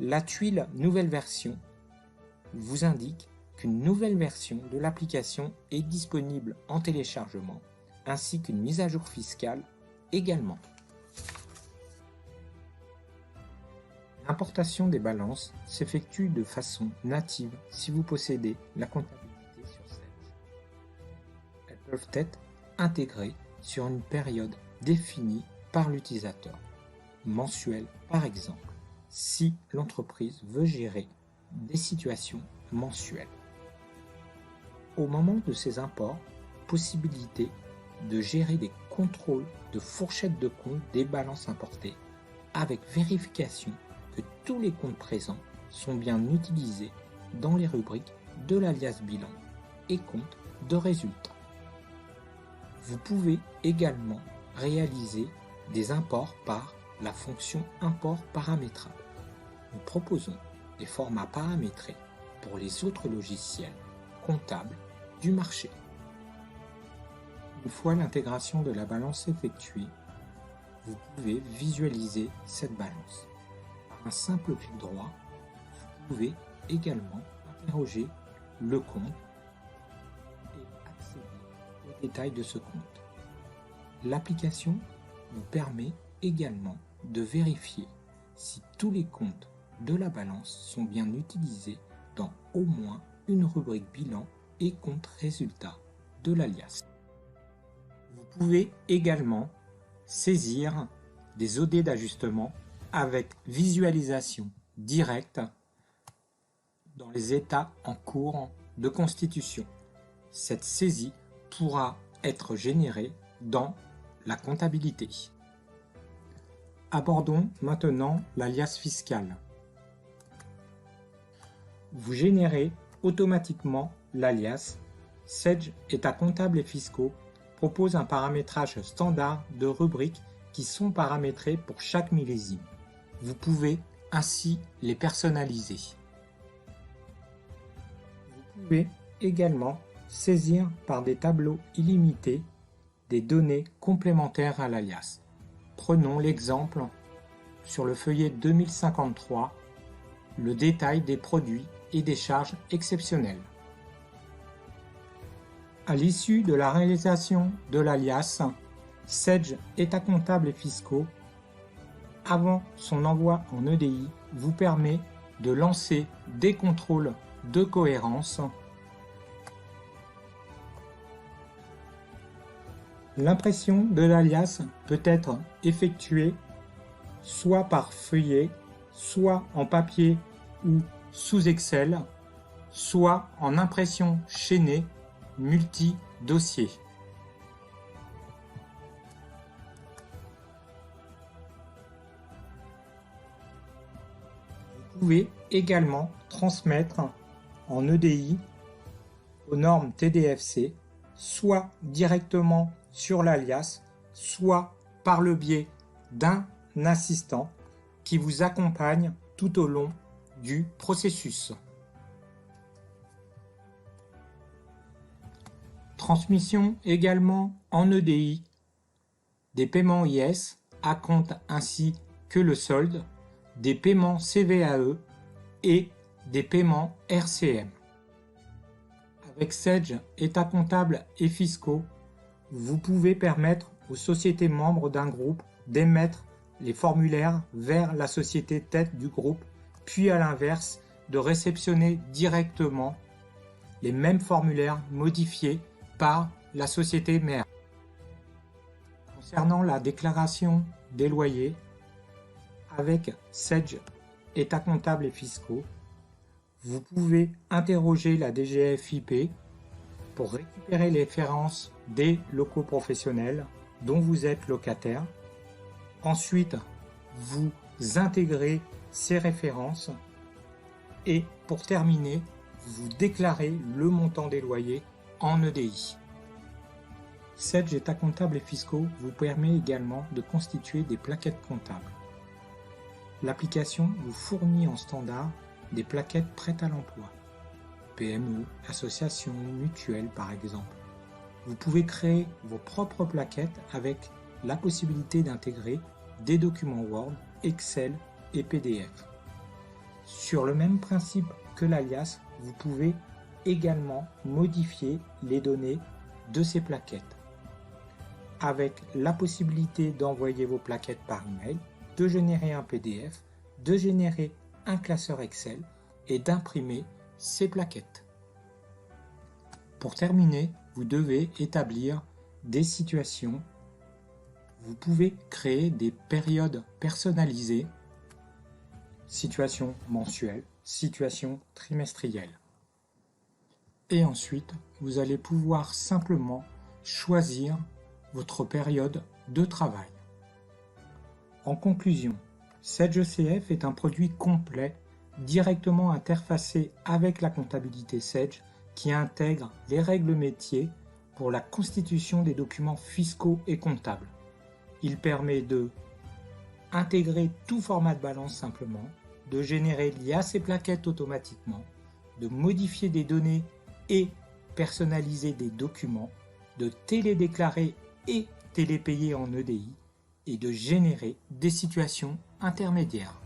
La tuile nouvelle version vous indique qu'une nouvelle version de l'application est disponible en téléchargement, ainsi qu'une mise à jour fiscale également. L'importation des balances s'effectue de façon native si vous possédez la comptabilité sur Sage. Elles peuvent être intégrées sur une période définie par l'utilisateur, mensuelle par exemple, si l'entreprise veut gérer des situations mensuelles. Au moment de ces imports, possibilité de gérer des contrôles de fourchette de compte des balances importées avec vérification que tous les comptes présents sont bien utilisés dans les rubriques de l'alias bilan et compte de résultats. Vous pouvez également réaliser des imports par la fonction import paramétrable. Nous proposons des formats paramétrés pour les autres logiciels comptables du marché. Une fois l'intégration de la balance effectuée, vous pouvez visualiser cette balance. Par un simple clic droit, vous pouvez également interroger le compte et accéder aux détails de ce compte. L'application vous permet également de vérifier si tous les comptes de la balance sont bien utilisés dans au moins une rubrique bilan et compte résultat de l'alias. Vous pouvez également saisir des OD d'ajustement avec visualisation directe dans les états en cours de constitution. Cette saisie pourra être générée dans la comptabilité. Abordons maintenant l'alias fiscal. Vous générez automatiquement l'alias. Sage États comptables et fiscaux propose un paramétrage standard de rubriques qui sont paramétrées pour chaque millésime. Vous pouvez ainsi les personnaliser. Vous pouvez également saisir par des tableaux illimités des données complémentaires à l'alias. Prenons l'exemple sur le feuillet 2053, le détail des produits et des charges exceptionnelles. À l'issue de la réalisation de l'alias, Sage États comptables et fiscaux, avant son envoi en EDI, vous permet de lancer des contrôles de cohérence. L'impression de l'alias peut être effectuée soit par feuillet, soit en papier ou sous Excel, soit en impression chaînée multi-dossier. Vous pouvez également transmettre en EDI aux normes TDFC, soit directement sur l'alias, soit par le biais d'un assistant qui vous accompagne tout au long du processus. Transmission également en EDI des paiements IS à compte ainsi que le solde, des paiements CVAE et des paiements RCM. Avec Sage États comptables et fiscaux, vous pouvez permettre aux sociétés membres d'un groupe d'émettre les formulaires vers la société tête du groupe, puis à l'inverse, de réceptionner directement les mêmes formulaires modifiés par la société mère. Concernant la déclaration des loyers, avec Sage États comptables et fiscaux, vous pouvez interroger la DGF-IP pour récupérer les références des locaux professionnels dont vous êtes locataire. Ensuite, vous intégrez ces références et pour terminer, vous déclarez le montant des loyers en EDI. Sage États comptables et fiscaux vous permet également de constituer des plaquettes comptables. L'application vous fournit en standard des plaquettes prêtes à l'emploi, PME, associations, mutuelles par exemple. Vous pouvez créer vos propres plaquettes avec la possibilité d'intégrer des documents Word, Excel et PDF. Sur le même principe que l'alias, vous pouvez également modifier les données de ces plaquettes, avec la possibilité d'envoyer vos plaquettes par email, de générer un PDF, de générer un classeur Excel et d'imprimer ces plaquettes. Pour terminer, vous devez établir des situations. Vous pouvez créer des périodes personnalisées, situation mensuelle, situation trimestrielle. Et ensuite, vous allez pouvoir simplement choisir votre période de travail. En conclusion, Sage ECF est un produit complet, directement interfacé avec la comptabilité Sage, qui intègre les règles métiers pour la constitution des documents fiscaux et comptables. Il permet de intégrer tout format de balance simplement, de générer l'IA et plaquettes automatiquement, de modifier des données et personnaliser des documents, de télédéclarer et télépayer en EDI et de générer des situations intermédiaires.